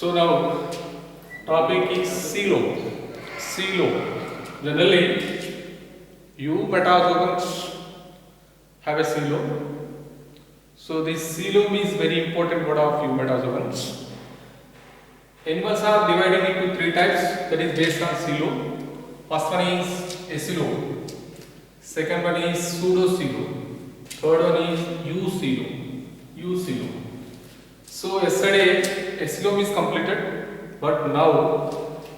So now topic is coelom. Coelom. Generally, eumetazoans have a coelom. So this coelom is very important word of eumetazoans. Animals are divided into three types, that is based on coelom. First one is acoelom. Second one is pseudocoelom. Third one is eucoelom. Eucoelom. So yesterday acoelom is completed, but now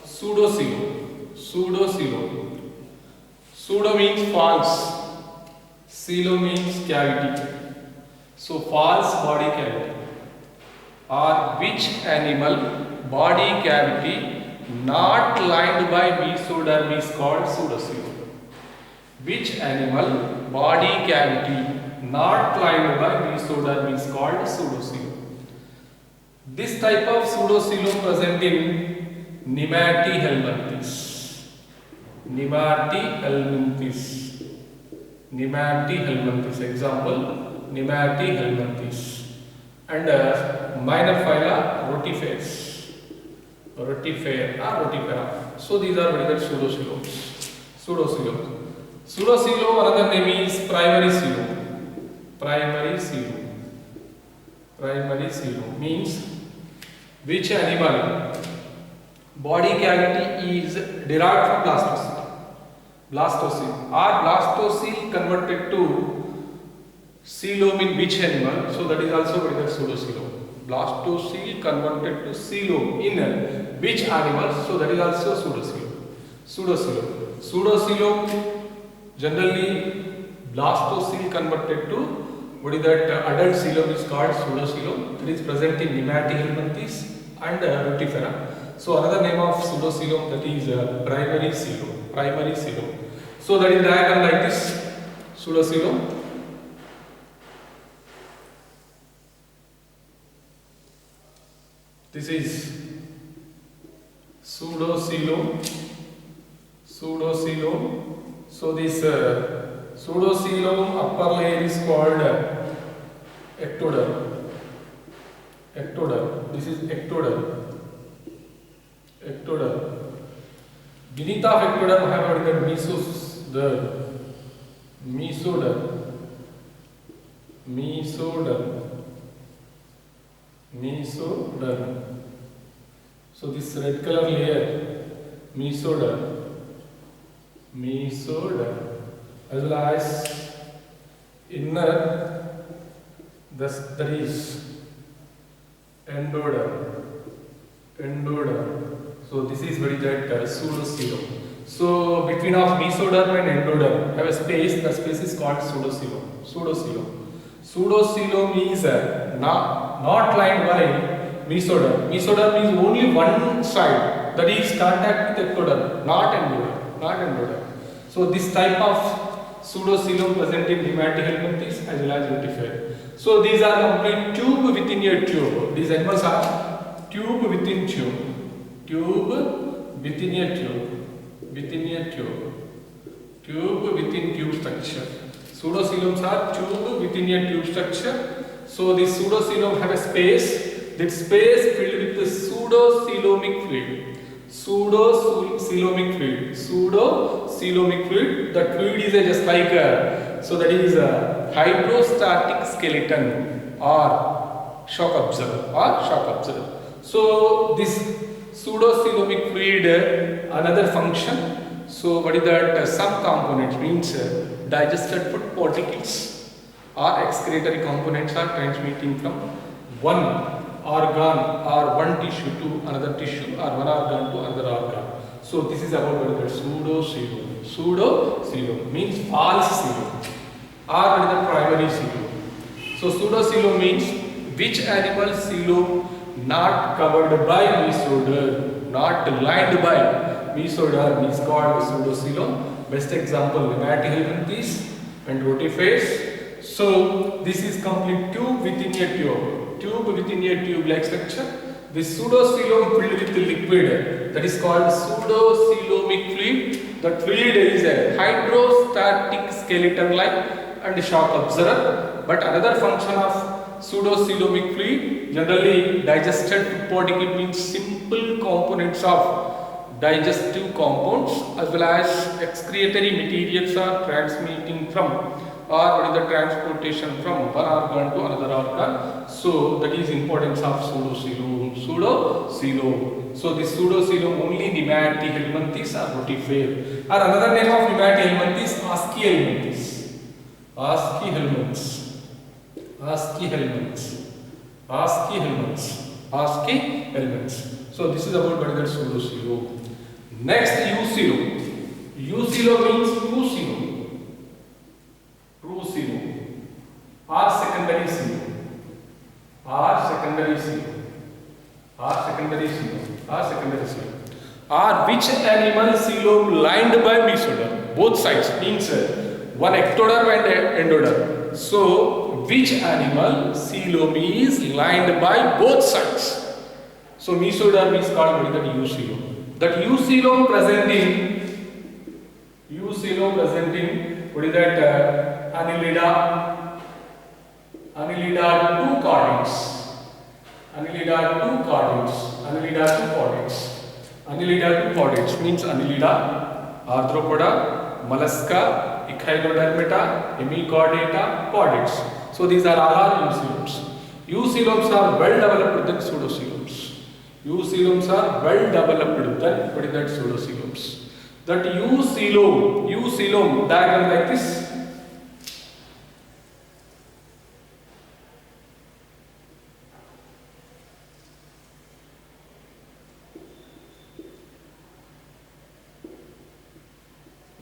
pseudocoelom. Pseudocoelom. Pseudo means false. Coelom means cavity. So false body cavity, or which animal body cavity not lined by mesoderm is called pseudocoelom. Which animal body cavity not lined by mesoderm is called pseudocoelom. This type of pseudocoelom present in Nematihelminthes. Nematihelminthes. Nematihelminthes. Example, Nematihelminthes. And minor phyla Rotifers. Rotifer or Rotifera. So these are very good pseudocoeloms. Pseudocoelom. Pseudocoelom, another name is primary coelom. Primary coelom. Primary coelom means which animal body cavity is derived from blastocele. Blastocele or blastocele converted to coelom in which animal? So that is also very good pseudocoelom. Blastocele converted to coelom in which animal? So that is also pseudocoelom. Pseudocoelom. Pseudocoelom generally blastocele converted to what is that adult coelom is called pseudocoelom. It is present in Nematihelminthes and Rotifera. So another name of pseudocoelom, that is primary coelom. Primary coelom. So that is diagram like this. Pseudocoelom. This is pseudocoelom. Pseudocoelom. So this pseudocoelom upper layer is called ectoderm. Ectoderm. This is ectoderm. Ectoderm. Beneath of ectoderm I have written mesoderm. Mesoderm. Mesoderm. Mesoderm. So this red color layer, mesoderm. Mesoderm. As well as inner, that is endoderm. Endoderm. So this is very that pseudocoelom. So between of mesoderm and endoderm have a space. The space is called pseudocoelom. Pseudocoelom. Pseudocoelom is not lined by mesoderm. Mesoderm is only one side, that is contact with ectoderm, not endoderm. Not endoderm. So this type of pseudocoelom present in Nematihelminthes as well as Rotifer. So these are complete tube within a tube. These animals are tube within tube. Tube within a tube. Within a tube. Tube within tube structure. Pseudocoeloms are tube within a tube structure. So this pseudocoelom have a space. That space filled with the pseudocoelomic fluid. Pseudocoelomic fluid. Pseudocoelomic fluid. That fluid is just like so that is a hydrostatic skeleton or shock absorber. So this pseudocoelomic fluid another function. So what is that? Some components means digested food particles or excretory components are transmitting from one organ or one tissue to another tissue or one organ to another organ. So this is about what is that? Pseudocoelom. Pseudocoelom means false coelom or what is the primary coelom. So pseudocoelom means which animal coelom not covered by mesoderm, not lined by mesoderm is called pseudocoelom. Best example Nematihelminthes and Rotifers. So this is complete tube within a tube. Tube within a tube like structure. This pseudocoelom filled with liquid, that is called pseudocoelomic fluid. That fluid is a hydrostatic skeleton like and shock absorber. But another function of pseudocoelomic fluid, generally digested food particle means simple components of digestive compounds as well as excretory materials are transmitting from or what is the transportation from one organ to another organ. So that is importance of pseudocoelom. Pseudocoelom. So this pseudocoelom only Nematohelminthes are rotifera. Or another name of Nematohelminthes Aschelminthes. Aschelminthes. Aschelminthes. Aschelminthes. Aschelminthes. So this is about what is that pseudocoelom. Next, eucoelom. Eucoelom means true coelom. True coelom or secondary coelom or secondary coelom or secondary coelom or secondary coelom or which animal coelom lined by mesoderm, both sides means one ectoderm and endoderm. So which animal coelom is lined by both sides? So mesoderm is called what is that eucoelom. That eucoelom present in what is that Annelida 2 chordates. Annelida 2 chordates. Annelida 2 chordates. Annelida 2 chordates means Annelida, Arthropoda, Mollusca, Echinodermata, Hemichordata, chordates. So these are all eucoeloms. Eucoeloms are well developed than pseudocoeloms. Eucoeloms are well developed than what is that pseudocoeloms. That eucoelom diagram like this.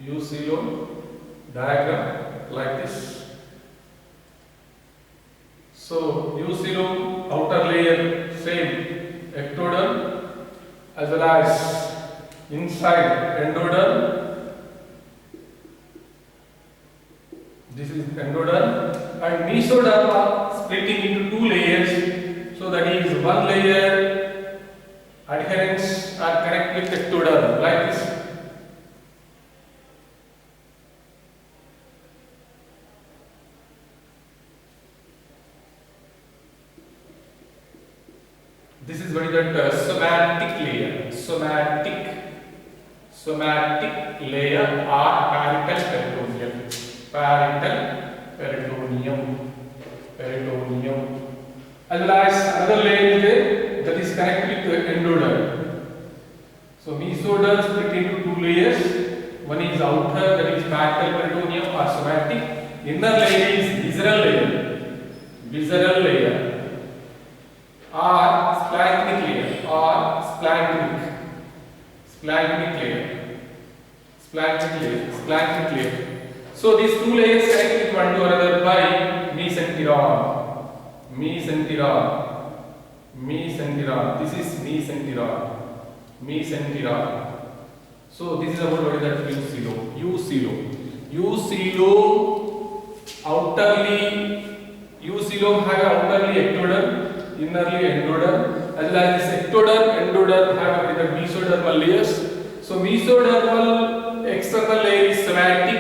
Eucoelom diagram like this. So eucoelom outer layer same ectoderm as well as inside endoderm. This is endoderm and mesoderm are splitting into two layers. So that is one layer adherents are connect with ectoderm like this. This is what is that somatic layer. Somatic layer or parietal peritoneum. Parietal peritoneum. As well as another layer is there that is connected with endoderm. So mesoderm split into two layers. One is outer, that is parietal peritoneum or somatic. Inner layer is visceral layer. Or splanchnic layer. So these two layers connect with one to another by mesenteron. This is mesenteron. So this is about what is that eucoelom have outerly ectoderm, innerly endoderm, as well as this endoderm have the mesodermal layers. So mesodermal external layer is somatic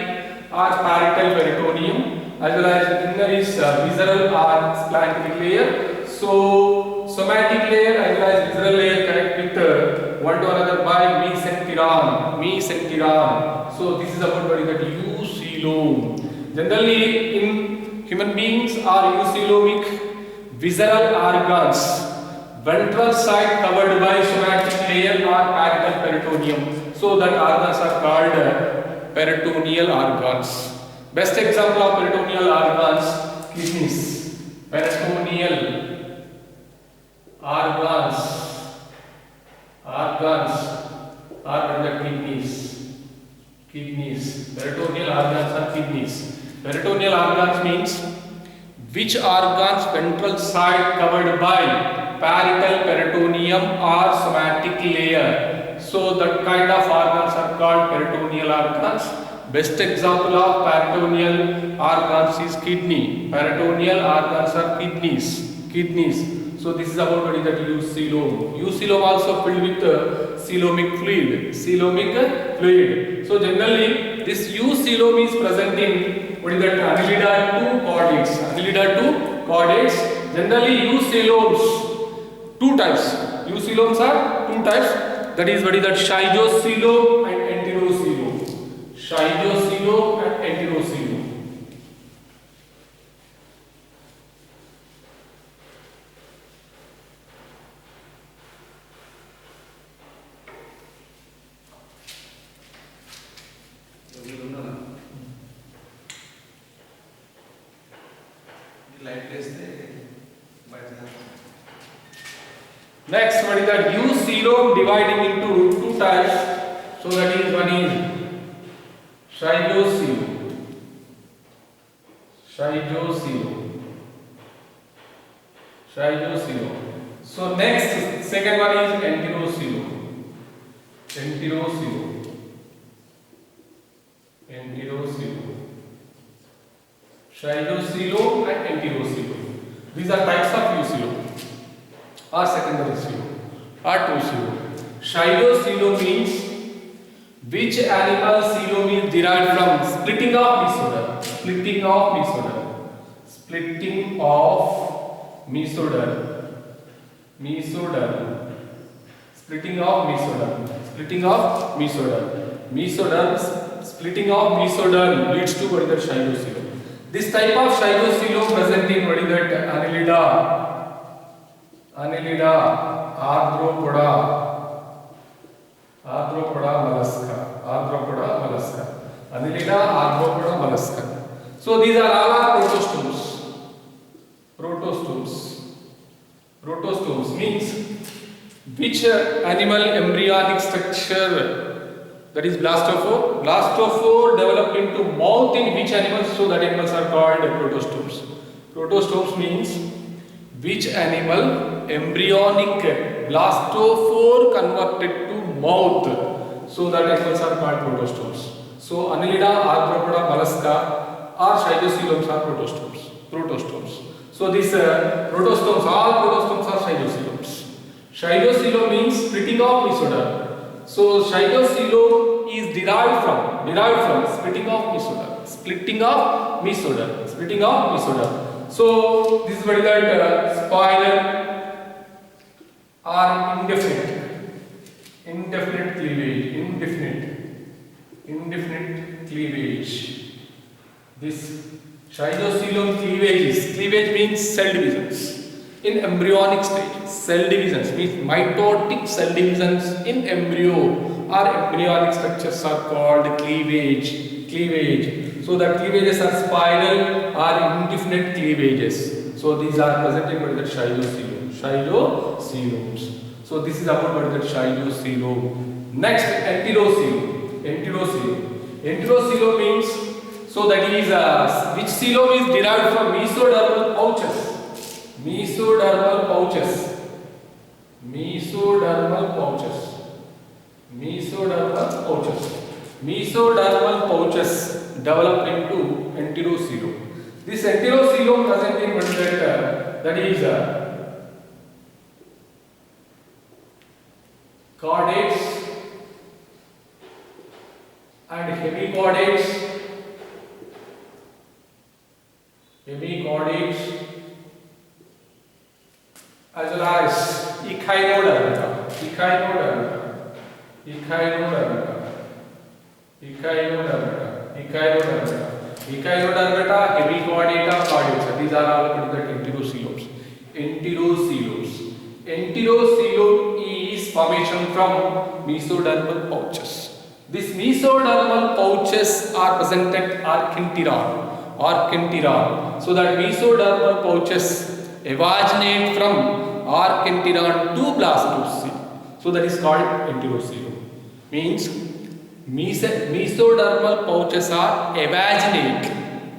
or parietal peritoneum, as well as inner is visceral or splanchnic layer. So somatic layer as well as visceral layer connect with one to another by mesenteron. So this is about what is that eucoelom. Generally in human beings are eucoelomic visceral organs, ventral side covered by somatic layer or parietal peritoneum. So that organs are called peritoneal organs. Best example of peritoneal organs, kidneys. Peritoneal organs are the kidneys. Peritoneal organs are kidneys. Peritoneal organs means which organs ventral side covered by parietal peritoneum or somatic layer. So that kind of organs are called peritoneal organs. Best example of peritoneal organs is kidney. Peritoneal organs are kidneys. So this is about what is that eucoelom. Eucoelom also filled with coelomic fluid. So generally this eucoelom is present in what is that Annelida 2 chordates. Annelida 2 chordates. Generally, eucoelomes, two types. Eucoelomes are two types. That is, what is that? Schizocoelom and enterocoelom. Schizocoelom and enterocoelom. Next, what is that? Eucoelom dividing into two types. So that is, one is Schizocoelom. So next, second one is enterocoelom. Schizocoelom and enterocoelom. These are types of eucoelom. Or secondary coelom or two coelom. Schizocoelom means which animal coelom is derived from splitting of mesoderm. Splitting of mesoderm leads to what is that? Schizocoelom. This type of Schizocoelom present in what is that? Annelida, arthropoda mollusca. Annelida, arthropoda mollusca. So these are all protostomes means which animal embryonic structure, that is blastophore. Blastophore developed into mouth in which animals? So that animals are called protostomes. Protostomes means which animal embryonic blastophore converted to mouth, so that animals are called protostomes. So Annelida, arthropoda mollusca or Schizocoeloms are protostomes. So these protostomes, all protostomes are Schizocoeloms. Schizocoelom means splitting of mesoderm. So Schizocoelom is derived from splitting of mesoderm. So this is what is that? Spiral or indefinite cleavage. This Schizocoelom cleavage means cell divisions in embryonic stage. Cell divisions means mitotic cell divisions in embryo or embryonic structures are called cleavage. So the cleavages are spiral or indefinite cleavages. So these are present in the Schizocoeloms. So this is about what is the Schizocoelom. Next, enterocoelom. Enterocoelom means, so that is which coelom is derived from mesodermal pouches. Mesodermal pouches develop into enterocoelom. This enterocoelom present in what is that is chordates and hemichordates as well as echinodermata, hemichordata, chordates. These are all enterocoeloms. Enterocoelom is formation from mesodermal pouches. These mesodermal pouches are present at archenteron. So that mesodermal pouches evaginate from archenteron to blastocoel. So that is called enterocoelom. Means mesodermal pouches are evaginate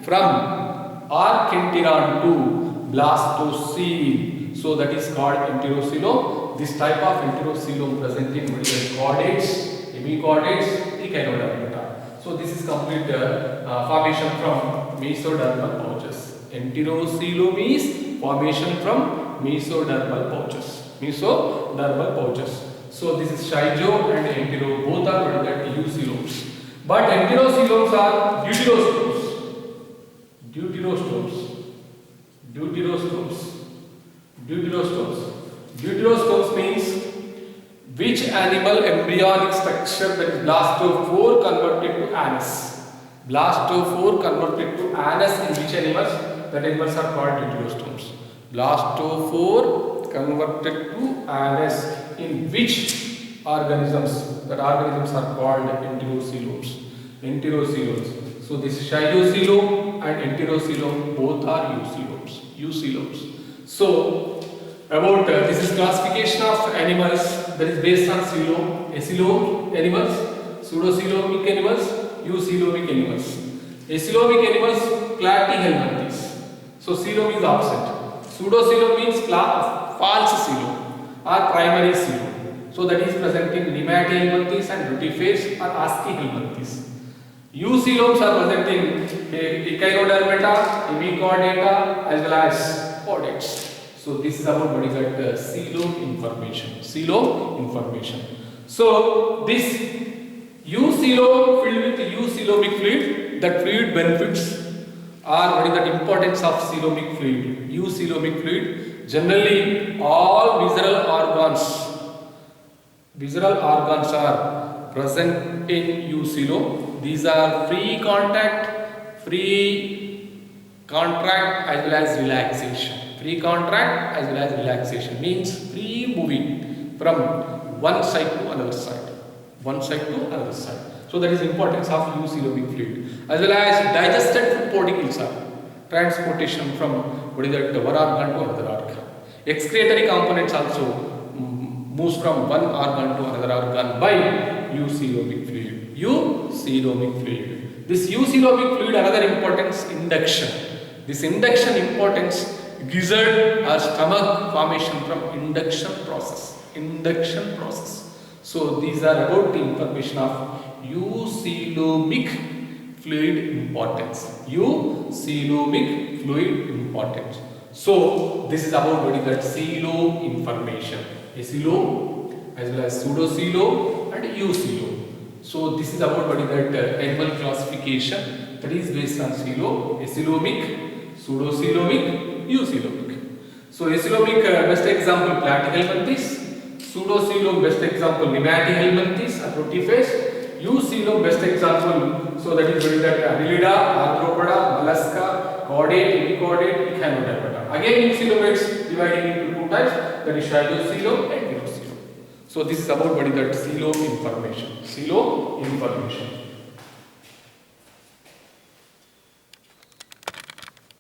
from archenteron to blastocoel. So that is called enterocoelom. This type of enterocoelom present in chordates, hemichordates, echinodermata. So this is complete formation from mesodermal pouches. Enterocoelom is formation from mesodermal pouches. So this is Schizo and entero, both are eucoeloms. But enterocoeloms are deuterostomes. Deuterostomes. Deuterostomes. Deuterostomes means which animal embryonic structure that is blastophore converted to anus. Blastophore converted to anus in which animals? That animals are called deuterostomes. Blastophore converted to anus in which organisms? That organisms are called enterocoelomes. Enterocoelomes. So this xyloscoelom and enterocoelom both are eucoeloms. Eucoeloms. So about this is classification of animals that is based on coelom, acoelom animals, pseudocoelomic animals, eucoelomic animals. Acoelomic animals platyhelminthes. So coelom is absent. Pseudocoelom means false coelom or primary coelom. So that is present in nematohelminthes and rotifers or ascihelminthes. Eucoeloms are present in Echinodermata, Hemichordata as well as chordates. So this is about what is that coelom information. Coelom information. So this eucoelom filled with eucoelomic fluid, that fluid benefits or what is that importance of coelomic fluid? Eucoelomic fluid. Generally all visceral organs are present in eucoelom. These are free contract, free contract as well as relaxation. Free contract as well as relaxation means free moving from one side to another side. One side to another side. So that is importance of eucoelomic fluid. As well as digested food particles are transportation from what is that one organ to another organ. Excretory components also moves from one organ to another organ by eucoelomic fluid. Eucoelomic fluid. This eucoelomic fluid, another importance, induction. This induction importance, gizzard or stomach formation from induction process. Induction process. So these are about the information of eucoelomic fluid importance. Eucoelomic fluid importance. So this is about what is that coelom information. Acoelom as well as pseudocoelom and eucoelom. So this is about what is that animal classification that is based on coelom, acoelomic, pseudocoelomic, eucoelomic. So acoelomic best example platyhelminthes, pseudocoelom best example nematohelminthes or rotifers, eucoelom best example, so that is what is that Annelida, Arthropoda, Mollusca, chordate, hemichordate, Echinodermata. Again eucoelom is dividing into two types, that is xyloscoelom and enterocoelom. So this is about what is that coelom information. Coelom information.